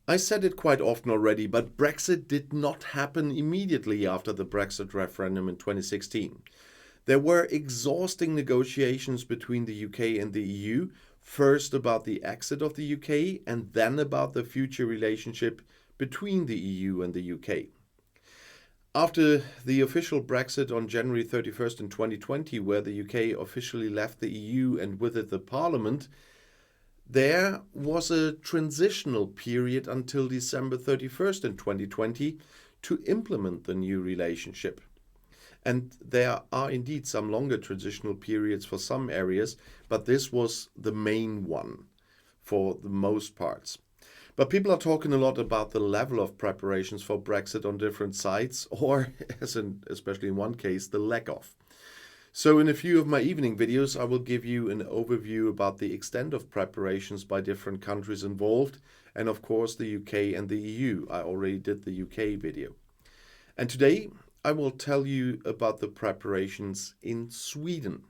I said it quite often already, but Brexit did not happen immediately after the Brexit referendum in 2016. There were exhausting negotiations between the UK and the EU, first about the exit of the UK and then about the future relationship between the EU and the UK. After the official Brexit on January 31st in 2020, where the UK officially left the EU and with it the Parliament, there was a transitional period until December 31st in 2020 to implement the new relationship. And there are indeed some longer transitional periods for some areas, but this was the main one for the most parts. But people are talking a lot about the level of preparations for Brexit on different sides, or, especially in one case, the lack of. So in a few of my evening videos, I will give you an overview about the extent of preparations by different countries involved, and of course the UK and the EU. I already did the UK video. And today I will tell you about the preparations in Sweden.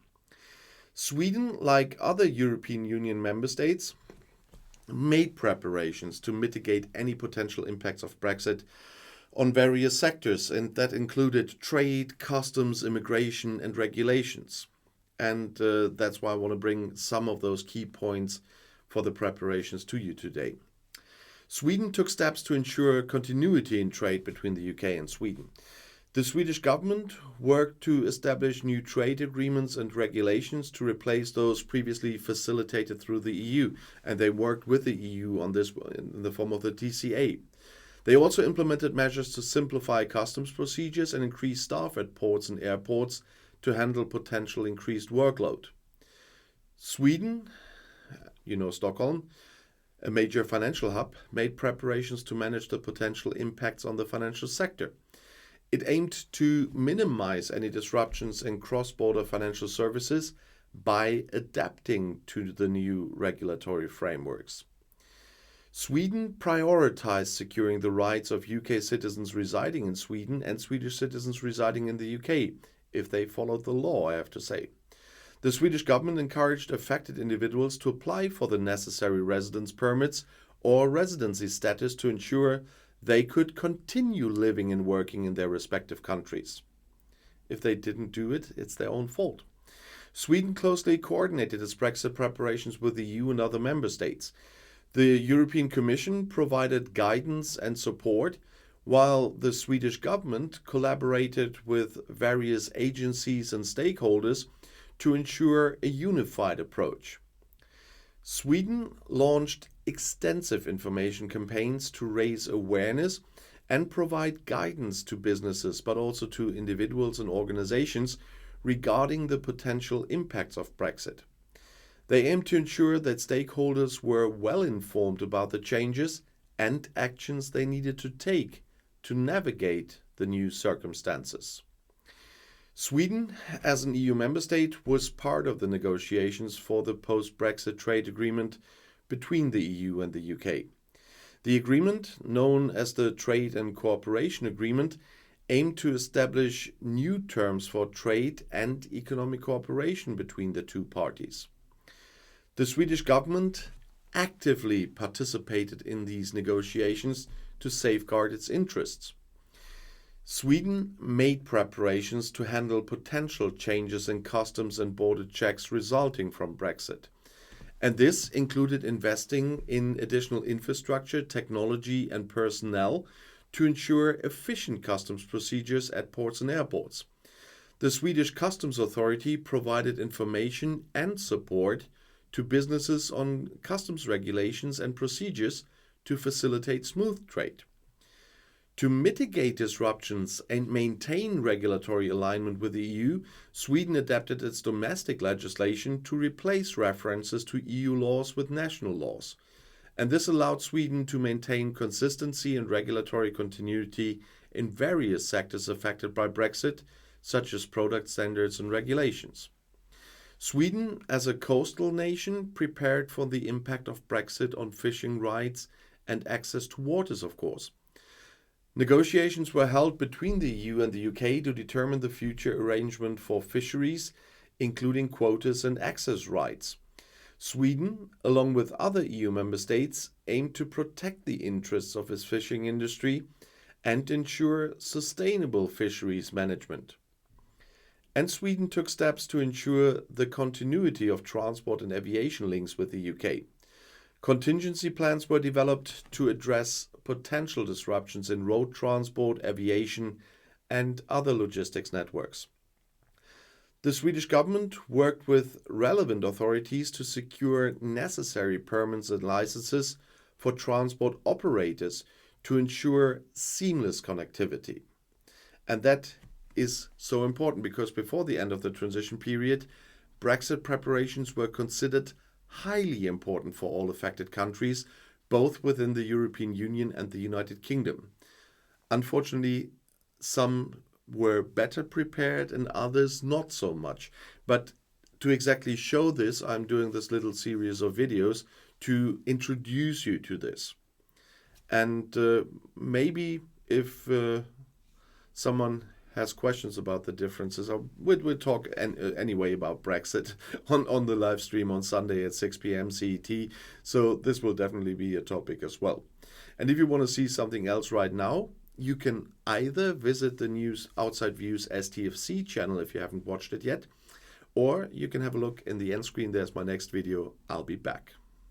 Sweden, like other European Union member states, made preparations to mitigate any potential impacts of Brexit on various sectors, and that included trade, customs, immigration, and regulations. And that's why I want to bring some of those key points for the preparations to you today. Sweden took steps to ensure continuity in trade between the UK and Sweden. The Swedish government worked to establish new trade agreements and regulations to replace those previously facilitated through the EU, and they worked with the EU on this in the form of the TCA. They also implemented measures to simplify customs procedures and increase staff at ports and airports to handle potential increased workload. Sweden, Stockholm, a major financial hub, made preparations to manage the potential impacts on the financial sector. It aimed to minimize any disruptions in cross-border financial services by adapting to the new regulatory frameworks. Sweden prioritized securing the rights of UK citizens residing in Sweden and Swedish citizens residing in the UK, if they followed the law, I have to say. The Swedish government encouraged affected individuals to apply for the necessary residence permits or residency status to ensure they could continue living and working in their respective countries. If they didn't do it, it's their own fault. Sweden closely coordinated its Brexit preparations with the EU and other member states. The European Commission provided guidance and support, while the Swedish government collaborated with various agencies and stakeholders to ensure a unified approach. Sweden launched extensive information campaigns to raise awareness and provide guidance to businesses, but also to individuals and organizations regarding the potential impacts of Brexit. They aimed to ensure that stakeholders were well informed about the changes and actions they needed to take to navigate the new circumstances. Sweden, as an EU member state, was part of the negotiations for the post-Brexit trade agreement between the EU and the UK. The agreement, known as the Trade and Cooperation Agreement, aimed to establish new terms for trade and economic cooperation between the two parties. The Swedish government actively participated in these negotiations to safeguard its interests. Sweden made preparations to handle potential changes in customs and border checks resulting from Brexit. And this included investing in additional infrastructure, technology, and personnel to ensure efficient customs procedures at ports and airports. The Swedish Customs Authority provided information and support to businesses on customs regulations and procedures to facilitate smooth trade. To mitigate disruptions and maintain regulatory alignment with the EU, Sweden adapted its domestic legislation to replace references to EU laws with national laws. And this allowed Sweden to maintain consistency and regulatory continuity in various sectors affected by Brexit, such as product standards and regulations. Sweden, as a coastal nation, prepared for the impact of Brexit on fishing rights and access to waters, of course. Negotiations were held between the EU and the UK to determine the future arrangement for fisheries, including quotas and access rights. Sweden, along with other EU member states, aimed to protect the interests of its fishing industry and ensure sustainable fisheries management. And Sweden took steps to ensure the continuity of transport and aviation links with the UK. Contingency plans were developed to address potential disruptions in road transport, aviation, and other logistics networks. The Swedish government worked with relevant authorities to secure necessary permits and licenses for transport operators to ensure seamless connectivity. And that is so important because before the end of the transition period, Brexit preparations were considered highly important for all affected countries, both within the European Union and the United Kingdom. Unfortunately, some were better prepared and others not so much. But to exactly show this, I'm doing this little series of videos to introduce you to this. And maybe if someone has questions about the differences, we'll talk anyway about Brexit on the live stream on Sunday at 6 p.m. CET. So this will definitely be a topic as well. And if you want to see something else right now, you can either visit the News Outside Views STFC channel if you haven't watched it yet, or you can have a look in the end screen. There's my next video. I'll be back.